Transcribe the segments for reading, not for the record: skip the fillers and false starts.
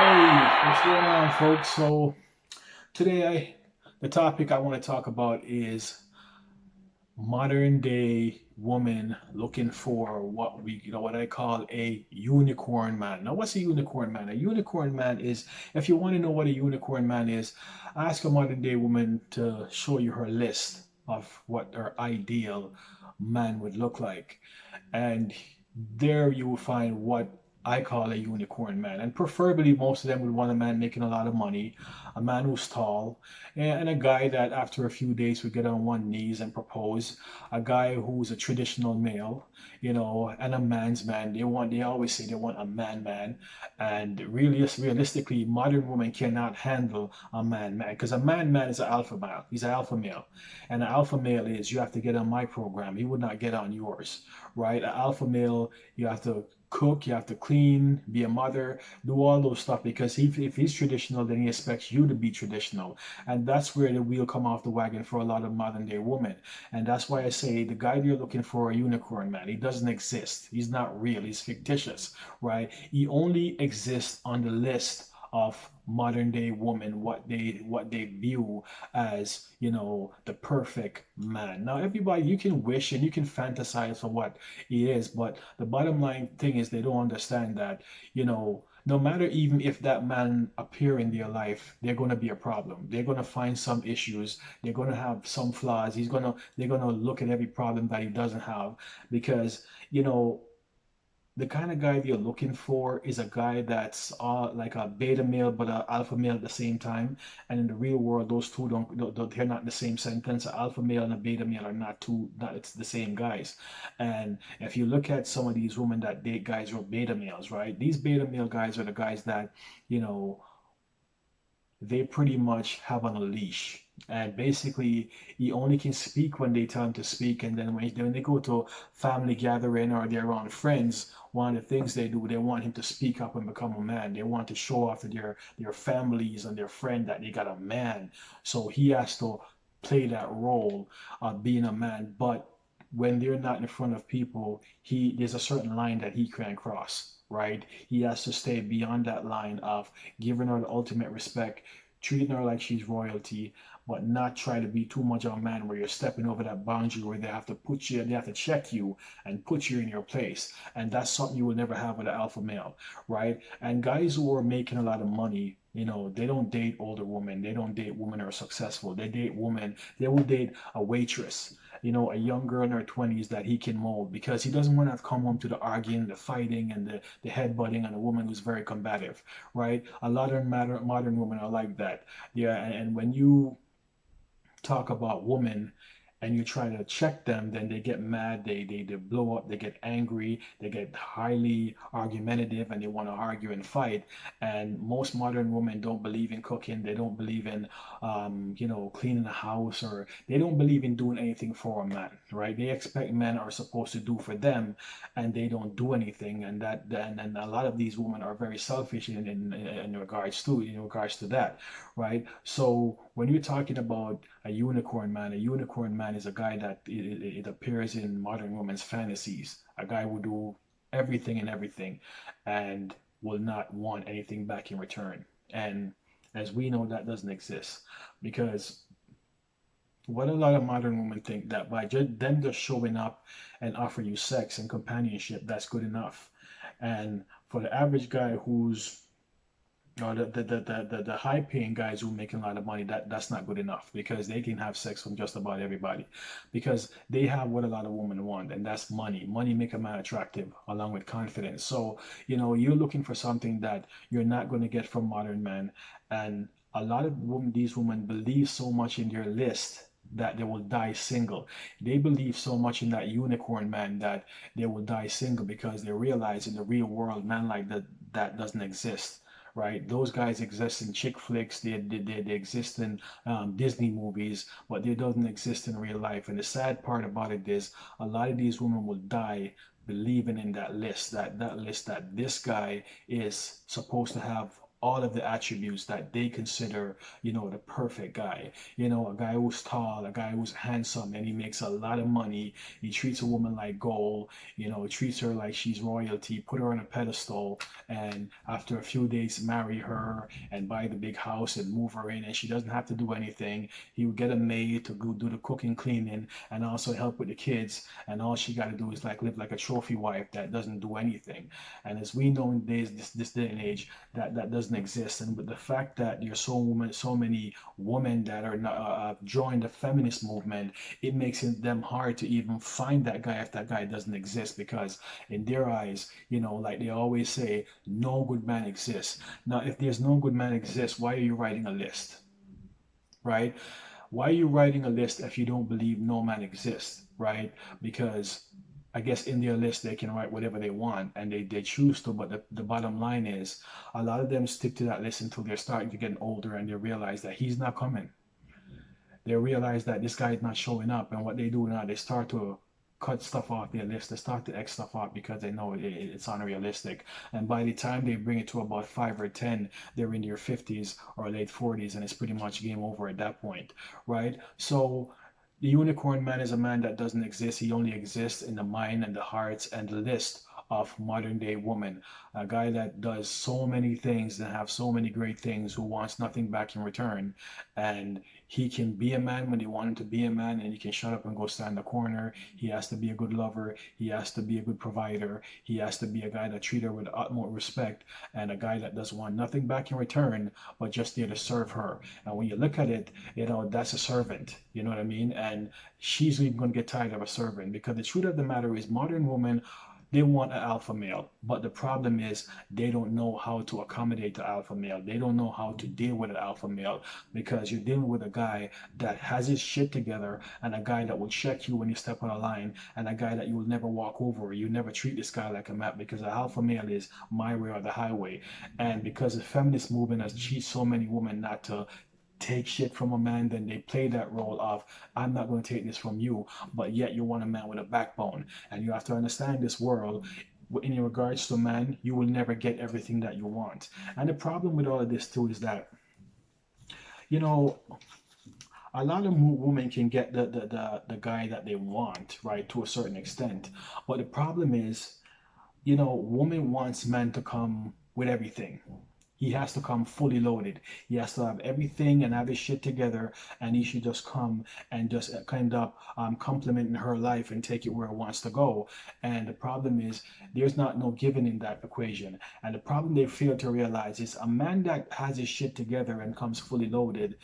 Hey, what's going on, folks? So today, the topic I want to talk about is modern day woman looking for what I call a unicorn man. Now, what's a unicorn man? A unicorn man is, if you want to know what a unicorn man is, ask a modern day woman to show you her list of what her ideal man would look like, and there you will find what I call a unicorn man. And preferably, most of them would want a man making a lot of money, a man who's tall, and a guy that after a few days would get on one knees and propose. A guy who's a traditional male, and a man's man. They always say they want a man, and really, realistically, modern women cannot handle a man, because a man is an alpha male. He's an alpha male, and an alpha male is you have to get on my program. He would not get on yours, right? An alpha male, you have to cook, you have to clean, be a mother, do all those stuff, because if he's traditional, then he expects you to be traditional. And that's where the wheel come off the wagon for a lot of modern day women. And that's why I say the guy you're looking for, a unicorn man, he doesn't exist. He's not real. He's fictitious, right? He only exists on the list of modern day women, what they view as, the perfect man. Now, everybody, you can wish and you can fantasize for what he is, but the bottom line thing is they don't understand that, no matter even if that man appear in their life, they're going to be a problem. They're going to find some issues. They're going to have some flaws. They're going to look at every problem that he doesn't have, because, the kind of guy you're looking for is a guy that's like a beta male but a alpha male at the same time. And in the real world, those two they're not the same sentence. An alpha male and a beta male are not it's the same guys. And if you look at some of these women that date guys who are beta males, right? These beta male guys are the guys that, you know, they pretty much have on a leash. And basically, he only can speak when they tell him to speak. And then when they go to family gathering or they're around friends, one of the things they do, they want him to speak up and become a man. They want to show off to their families and their friend that they got a man. So he has to play that role of being a man. But when they're not in front of people, there's a certain line that he can't cross, right? He has to stay beyond that line of giving her the ultimate respect, treating her like she's royalty, but not try to be too much of a man where you're stepping over that boundary where they have to check you and put you in your place. And that's something you will never have with an alpha male, right? And guys who are making a lot of money, they don't date older women. They don't date women who are successful. They date women. They will date a waitress, a young girl in her 20s that he can mold, because he doesn't want to come home to the arguing, the fighting, and the headbutting on a woman who's very combative, right? A lot of modern women are like that. Yeah, and when you talk about women and you try to check them, then they get mad, they blow up, they get angry, they get highly argumentative, and they want to argue and fight. And most modern women don't believe in cooking, they don't believe in, cleaning the house, or they don't believe in doing anything for a man, right? They expect men are supposed to do for them, and they don't do anything. And and a lot of these women are very selfish in regards to that, right? So when you're talking about a unicorn man is a guy that it appears in modern women's fantasies. A guy will do everything and everything and will not want anything back in return. And as we know, that doesn't exist, because what a lot of modern women think that by them just showing up and offer you sex and companionship, that's good enough. And for the average guy who's or the high paying guys who are making a lot of money, that's not good enough, because they can have sex from just about everybody, because they have what a lot of women want, and that's money. Money make a man attractive along with confidence. So you're looking for something that you're not going to get from modern men. And a lot of these women believe so much in their list that they will die single. They believe so much in that unicorn man that they will die single, because they realize in the real world, man like that doesn't exist, right? Those guys exist in chick flicks, they exist in Disney movies, but they doesn't exist in real life. And the sad part about it is a lot of these women will die believing in that list, that this guy is supposed to have all of the attributes that they consider, the perfect guy. A guy who's tall, a guy who's handsome, and he makes a lot of money. He treats a woman like gold, treats her like she's royalty, put her on a pedestal, and after a few days, marry her and buy the big house and move her in, and she doesn't have to do anything. He would get a maid to go do the cooking, cleaning, and also help with the kids, and all she got to do is like live like a trophy wife that doesn't do anything. And as we know in this day and age, that doesn't exist. And with the fact that there's so many women that are not, join the feminist movement, it makes them hard to even find that guy if that guy doesn't exist, because in their eyes, like they always say, no good man exists. Now, if there's no good man exists, why are you writing a list, right? Why are you writing a list if you don't believe no man exists, right? Because I guess in their list they can write whatever they want, and they choose to, but the bottom line is a lot of them stick to that list until they're starting to get older and they realize that he's not coming. They realize that this guy is not showing up, and what they do now, they start to cut stuff off their list. They start to X stuff off because they know it's unrealistic. And by the time they bring it to about 5 or 10, they're in their 50s or late 40s, and it's pretty much game over at that point, right? So the unicorn man is a man that doesn't exist. He only exists in the mind and the hearts and the list of modern day women. A guy that does so many things and have so many great things, who wants nothing back in return. And he can be a man when they want him to be a man, and he can shut up and go stand in the corner. He has to be a good lover. He has to be a good provider. He has to be a guy that treats her with utmost respect, and a guy that doesn't want nothing back in return, but just there to serve her. And when you look at it, that's a servant. You know what I mean? And she's even going to get tired of a servant, because the truth of the matter is modern women, they want an alpha male, but the problem is they don't know how to accommodate the alpha male. They don't know how to deal with an alpha male, because you're dealing with a guy that has his shit together, and a guy that will check you when you step on a line, and a guy that you will never walk over. You never treat this guy like a map, because the alpha male is my way or the highway. And because the feminist movement has cheated so many women not to take shit from a man, then they play that role of, I'm not going to take this from you, but yet you want a man with a backbone. And you have to understand this world. In regards to man, you will never get everything that you want. And the problem with all of this too is that, you know, a lot of women can get the guy that they want, right, to a certain extent. But the problem is, woman wants man to come with everything. He has to come fully loaded. He has to have everything and have his shit together, and he should just come and just kind of complement her life and take it where it wants to go. And the problem is, there's not no giving in that equation. And the problem they fail to realize is, a man that has his shit together and comes fully loaded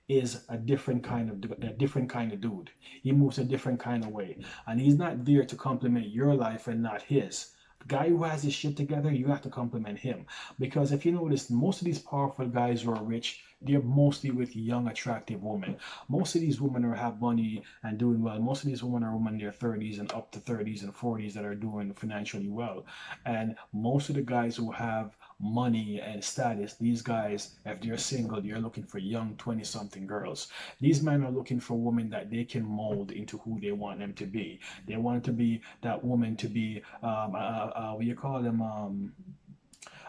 is a different kind of dude. He moves a different kind of way, and he's not there to complement your life and not his. Guy who has his shit together, you have to compliment him. Because if you notice, most of these powerful guys who are rich, they're mostly with young, attractive women. Most of these women have money and doing well. Most of these women are women in their 30s and up to 30s and 40s that are doing financially well. And most of the guys who have money and status, these guys, if they're single, they're looking for young 20-something girls. These men are looking for women that they can mold into who they want them to be. They want to be that woman to be, what you call them,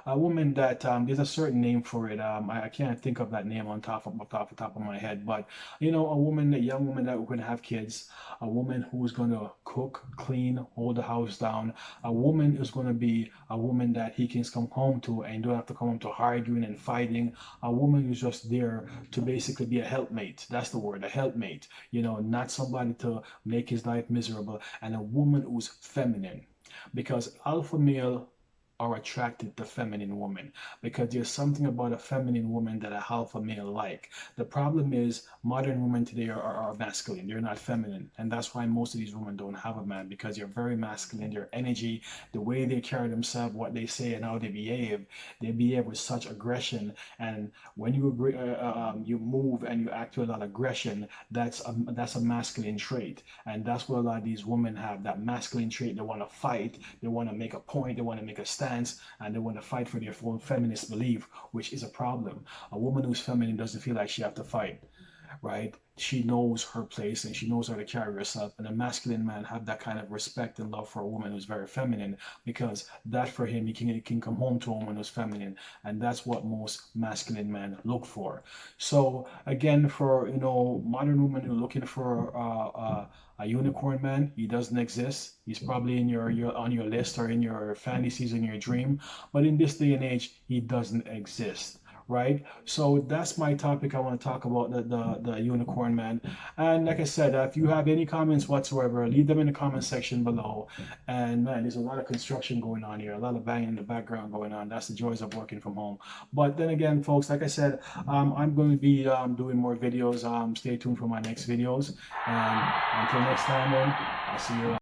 a woman that, there's a certain name for it. I can't think of that name off the top of my head, but a woman, a young woman that going to have kids, a woman who's going to cook, clean, hold the house down, a woman who's going to be a woman that he can come home to and don't have to come home to arguing and fighting, a woman who's just there to basically be a helpmate. That's the word, a helpmate. Not somebody to make his life miserable, and a woman who's feminine, because alpha male are attracted to feminine women, because there's something about a feminine woman that a alpha male like. The problem is modern women today are masculine. They're not feminine, and that's why most of these women don't have a man, because they're very masculine. Their energy, the way they carry themselves, what they say, and how they behave with such aggression. And when you agree, you move and you act with a lot of aggression, that's a masculine trait, and that's what a lot of these women have, that masculine trait. They want to fight, they want to make a point, they want to make a stand, and they want to fight for their full feminist belief, which is a problem. A woman who's feminine doesn't feel like she have to fight, right? She knows her place and she knows how to carry herself. And a masculine man have that kind of respect and love for a woman who's very feminine, because that for him, he can come home to a woman who's feminine, and that's what most masculine men look for. So again, for modern women who are looking for a unicorn man, he doesn't exist. He's probably in your on your list or in your fantasies, in your dream, but in this day and age, he doesn't exist, right? So that's my topic. I want to talk about the unicorn man. And like I said, if you have any comments whatsoever, leave them in the comment section below. And man, there's a lot of construction going on here, a lot of banging in the background going on. That's the joys of working from home. But then again, folks, like I said, I'm going to be doing more videos. Stay tuned for my next videos. And until next time, then, I'll see you around.